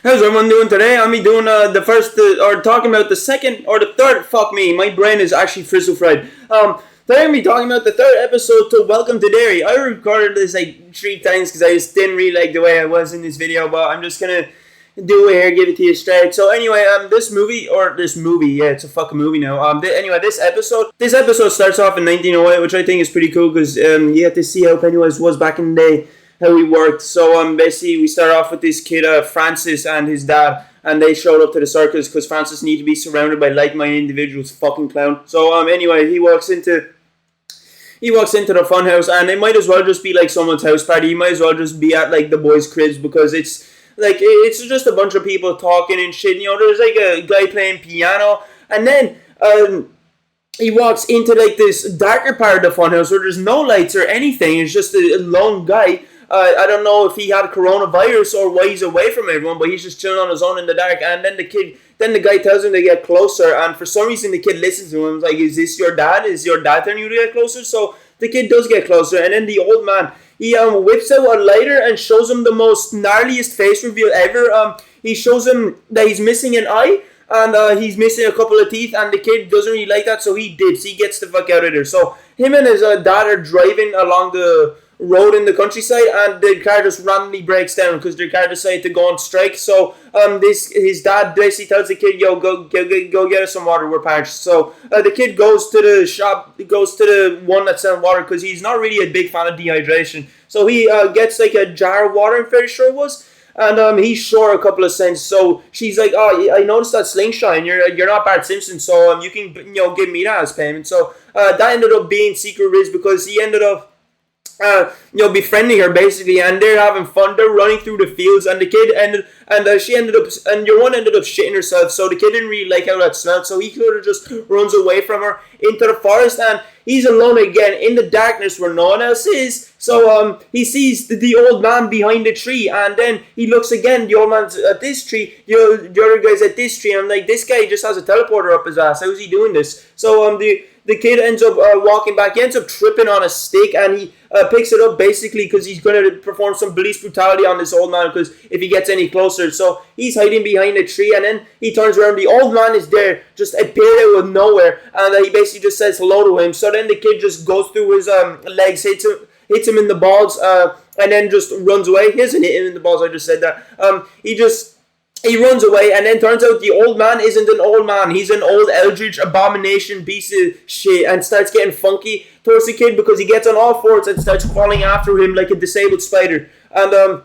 How's everyone doing today? I'm doing the first, or talking about the second, or the third, fuck me, my brain is actually frizzle fried. Today I'm be talking about the third episode to Welcome to Derry. I recorded this like 3 times because I just didn't really like the way I was in this video, but I'm just gonna do it here, give it to you straight. So anyway, this movie, yeah, it's a fucking movie now. Anyway, this episode starts off in 1908, which I think is pretty cool because you have to see how Pennywise was back in the day, how he worked. So basically we start off with this kid, Francis, and his dad, and they showed up to the circus because Francis needed to be surrounded by like-minded individuals. Fucking clown. So anyway, he walks into the fun house, and it might as well just be like someone's house party. He might as well just be at like the boys' cribs because it's just a bunch of people talking and shit. You know, there's like a guy playing piano, and then he walks into like this darker part of the funhouse where there's no lights or anything. It's just a lone guy. I don't know if he had coronavirus or why he's away from everyone, but he's just chilling on his own in the dark. And then the guy tells him to get closer, and for some reason the kid listens to him. He's like, "Is this your dad? Is your dad telling you to get closer?" So the kid does get closer, and then the old man, he whips out a lighter and shows him the most gnarliest face reveal ever. He shows him that he's missing an eye, and he's missing a couple of teeth, and the kid doesn't really like that, so he dips. He gets the fuck out of there. So him and his dad are driving along the road in the countryside, and the car just randomly breaks down because their car decided to go on strike. So his dad basically tells the kid, "Yo, go get us some water. We're parched." So the kid goes to the shop, goes to the one that's selling water because he's not really a big fan of dehydration. So he gets like a jar of water, I'm very sure it was. And he's short a couple of cents. So she's like, "Oh, I noticed that slingshot, and you're not Bart Simpson, so you can give me that as payment." So that ended up being Secret Riz because he ended up befriending her basically, and they're having fun. They're running through the fields, and the kid your one ended up shitting herself. So the kid didn't really like how that smelled, so he sort of just runs away from her into the forest, and he's alone again in the darkness where no one else is. So he sees the old man behind the tree, and then he looks again. The old man's at this tree, the other guy's at this tree. And I'm like, this guy just has a teleporter up his ass. How's he doing this? So the kid ends up walking back. He ends up tripping on a stick, and he picks it up basically because he's going to perform some police brutality on this old man because if he gets any closer. So he's hiding behind a tree, and then he turns around. The old man is there, just appeared out of nowhere, and he basically just says hello to him. So then the kid just goes through his legs, hits him in the balls, and then just runs away. He doesn't hit him in the balls, I just said that. He runs away, and then turns out the old man isn't an old man. He's an old eldritch abomination piece of shit, and starts getting funky towards the kid because he gets on all fours and starts crawling after him like a disabled spider. And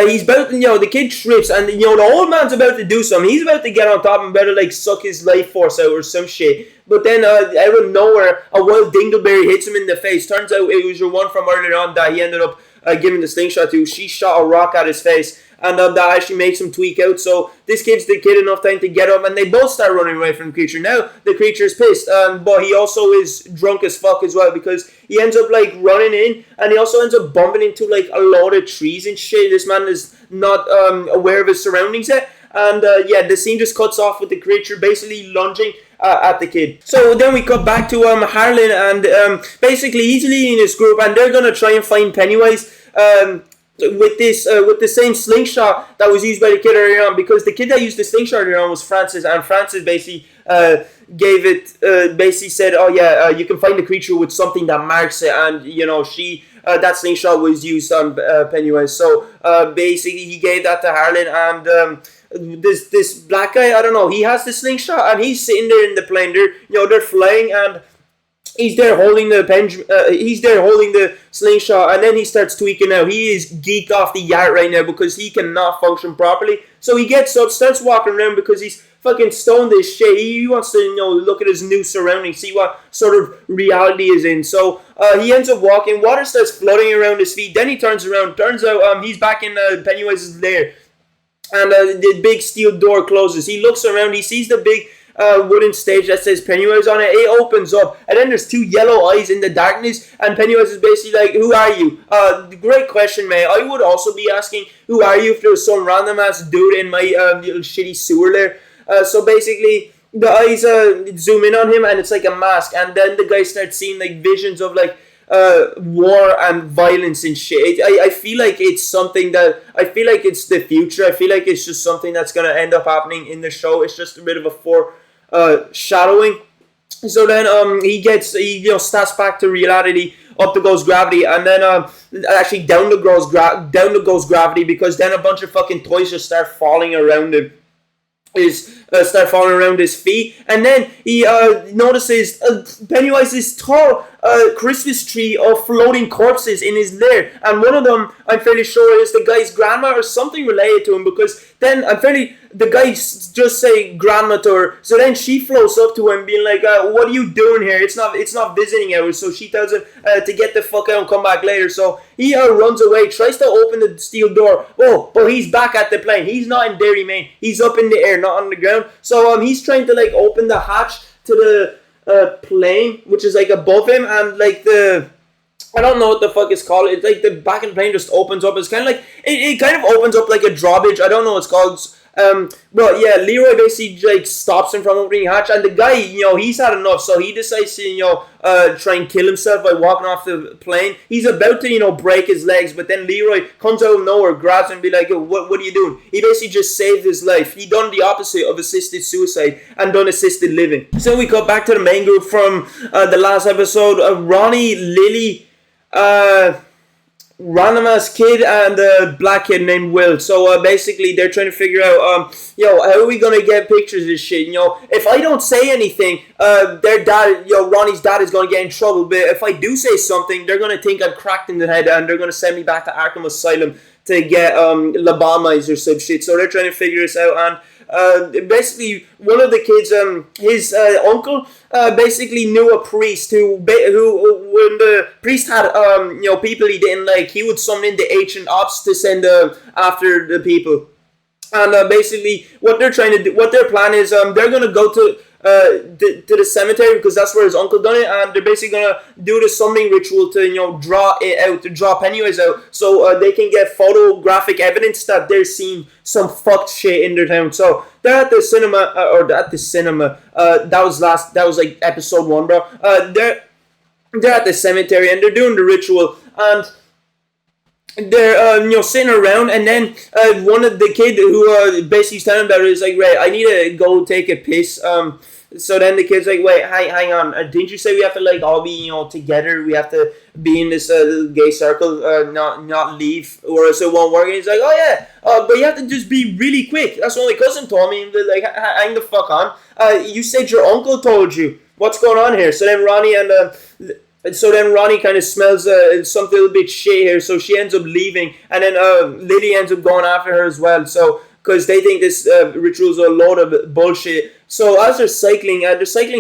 he's about to, the kid trips, and the old man's about to do something. He's about to get on top and about to like suck his life force out or some shit. But then out of nowhere, a wild dingleberry hits him in the face. Turns out it was your one from earlier on that he ended up giving the slingshot to. She shot a rock at his face, and that actually makes him tweak out. So this gives the kid enough time to get up, and they both start running away from the creature. Now the creature's pissed, but he also is drunk as fuck as well because he ends up like running in, and he also ends up bumping into like a lot of trees and shit. This man is not aware of his surroundings yet, and the scene just cuts off with the creature basically lunging at the kid. So then we cut back to Harlan, and basically he's leading this group, and they're gonna try and find Pennywise. With the same slingshot that was used by the kid earlier on, because the kid that used the slingshot earlier on was Francis, and Francis basically basically said, "Oh yeah, you can find the creature with something that marks it," and that slingshot was used on Pennywise. So basically he gave that to Harlan, and this black guy, I don't know, he has the slingshot, and he's sitting there in the plane. They're flying, and he's there holding the slingshot, and then he starts tweaking out. He is geeked off the yacht right now because he cannot function properly. So he gets up, starts walking around because he's fucking stoned as shit. He wants to look at his new surroundings, see what sort of reality is in. So he ends up walking. Water starts flooding around his feet. Then he turns around. Turns out he's back in Pennywise's lair, and the big steel door closes. He looks around. He sees the big wooden stage that says Pennywise on it. It opens up, and then there's two yellow eyes in the darkness, and Pennywise is basically like, "Who are you?" Great question, man. I would also be asking, "Who are you?" if there was some random ass dude in my little shitty sewer there. So basically, the eyes zoom in on him, and it's like a mask, and then the guy starts seeing like visions of like war and violence and shit. I feel like it's something that I feel like it's the future. I feel like it's just something that's gonna end up happening in the show. It's just a bit of a foreshadowing. So then he snaps back to reality. Up to goes gravity, and then actually down to goes gravity, because then a bunch of fucking toys just start falling around him. Start falling around his feet, and then he notices Pennywise's tall Christmas tree of floating corpses in his lair, and one of them, I'm fairly sure, is the guy's grandma or something related to him, because then the guy just say grandma to her, so then she floats up to him being like, what are you doing here? It's not visiting hours. So she tells him to get the fuck out and come back later. So he runs away, tries to open the steel door. Oh, but he's back at the plane. He's not in Derry, Maine. He's up in the air, not on the ground. So he's trying to like open the hatch to the plane, which is like above him, and like I don't know what the fuck it's called. It's like the back of the plane just opens up. It's kind of like it kind of opens up like a drawbridge. I don't know what it's called. But yeah, Leroy basically like stops him from opening the hatch, and the guy, he's had enough, so he decides to try and kill himself by walking off the plane. He's about to break his legs, but then Leroy comes out of nowhere, grabs him, and be like, what are you doing? He basically just saved his life. He done the opposite of assisted suicide and done assisted living. So we cut back to the main group from the last episode. Ronnie, Lily, Randomas kid and a black kid named Will. So basically they're trying to figure out how are we gonna get pictures of this shit? If I don't say anything, their dad, Ronnie's dad is gonna get in trouble. But if I do say something, they're gonna think I'm cracked in the head and they're gonna send me back to Arkham Asylum to get lobotomized or some shit. So they're trying to figure this out, and basically one of the kids, his uncle, basically knew a priest who when the priest had people he didn't like, he would summon in the ancient ops to send after the people. And basically what they're trying to do, what their plan is, they're gonna go to the cemetery, because that's where his uncle done it, and they're basically gonna do the summoning ritual to draw it out, to draw Pennywise out, so they can get photographic evidence that they're seeing some fucked shit in their town. So they're at the cinema, that was like episode 1, bro. They're at the cemetery and they're doing the ritual, and they're sitting around, and then one of the kid who basically telling about it is like, right, I need to go take a piss. So then the kid's like, wait, hang on, didn't you say we have to like all be together? We have to be in this little gay circle, not leave, or else it won't work. And he's like, oh yeah, but you have to just be really quick. That's what my cousin told me. And they're like, hang the fuck on. You said your uncle told you. What's going on here? So then Ronnie kind of smells something a little bit shit here, so she ends up leaving, and then Lily ends up going after her as well. So because they think this ritual is a load of bullshit. So as they're cycling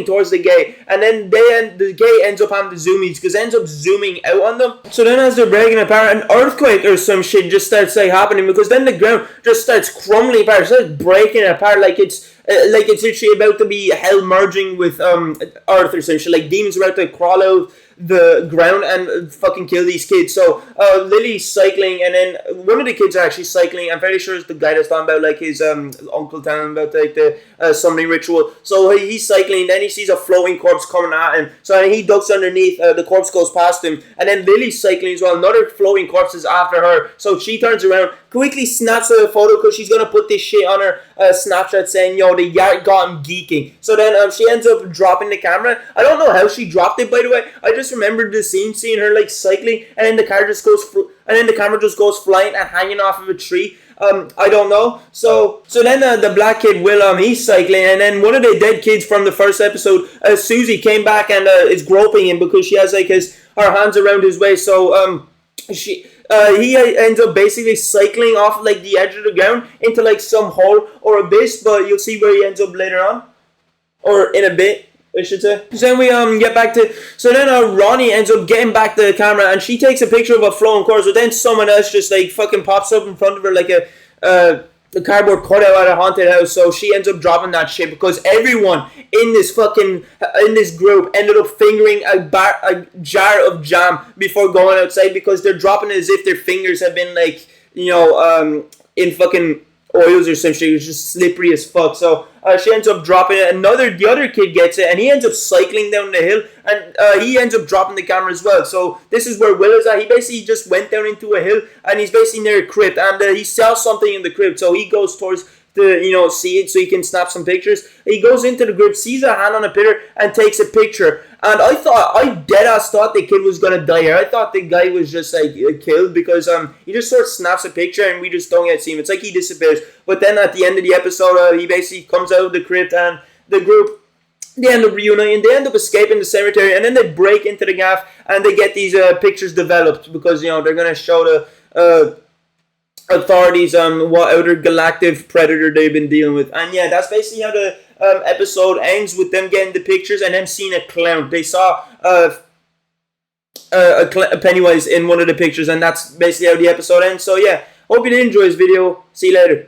towards the gate, and then the gate ends up having the zoomies, because it ends up zooming out on them. So then as they're breaking apart, an earthquake or some shit just starts like happening, because then the ground just starts crumbling apart, it starts breaking apart like it's literally about to be hell merging with earth or some shit. Like demons are about to crawl out the ground and fucking kill these kids. So Lily's cycling, and then one of the kids are actually cycling. I'm fairly sure it's the guy that's talking about like his uncle telling him about like the summoning ritual. So he's cycling, then he sees a floating corpse coming at him, so he ducks underneath, the corpse goes past him, and then Lily's cycling as well. Another floating corpse is after her, so she turns around, quickly snaps a photo, because she's gonna put this shit on her Snapchat saying, the yard got him geeking. So then she ends up dropping the camera. I don't know how she dropped it, by the way. I just remembered the scene, seeing her like cycling, and then the car just goes and then the camera just goes flying and hanging off of a tree. I don't know. So then the black kid Will, he's cycling, and then one of the dead kids from the first episode, Susie, came back and is groping him, because she has like her hands around his waist. So he ends up basically cycling off like the edge of the ground into like some hole or abyss, but you'll see where he ends up later on, or in a bit, I should say. So then we get back to, so then Ronnie ends up getting back the camera, and she takes a picture of a flowing corpse, but then someone else just like fucking pops up in front of her like a cardboard cutout at a haunted house. So she ends up dropping that shit, because everyone in this group ended up fingering a jar of jam before going outside, because they're dropping it as if their fingers have been like in fucking oils or some shit. It's just slippery as fuck. So she ends up dropping it. The other kid gets it, and he ends up cycling down the hill, and he ends up dropping the camera as well. So this is where Will is at. He basically just went down into a hill, and he's basically near a crypt, and he saw something in the crypt. So he goes towards to see it so he can snap some pictures. He goes into the group, sees a hand on a pillar, and takes a picture. And I dead ass thought the kid was gonna die here. I thought the guy was just like killed because he just sort of snaps a picture and we just don't get to see him. It's like he disappears. But then at the end of the episode, he basically comes out of the crypt and the group, they end up reuniting, they end up escaping the cemetery, and then they break into the gaff and they get these pictures developed because they're gonna show the authorities what outer galactic predator they've been dealing with. And yeah, that's basically how the episode ends, with them getting the pictures and them seeing a clown. They saw a Pennywise in one of the pictures, and that's basically how the episode ends. So yeah, hope you did enjoy this video. See you later.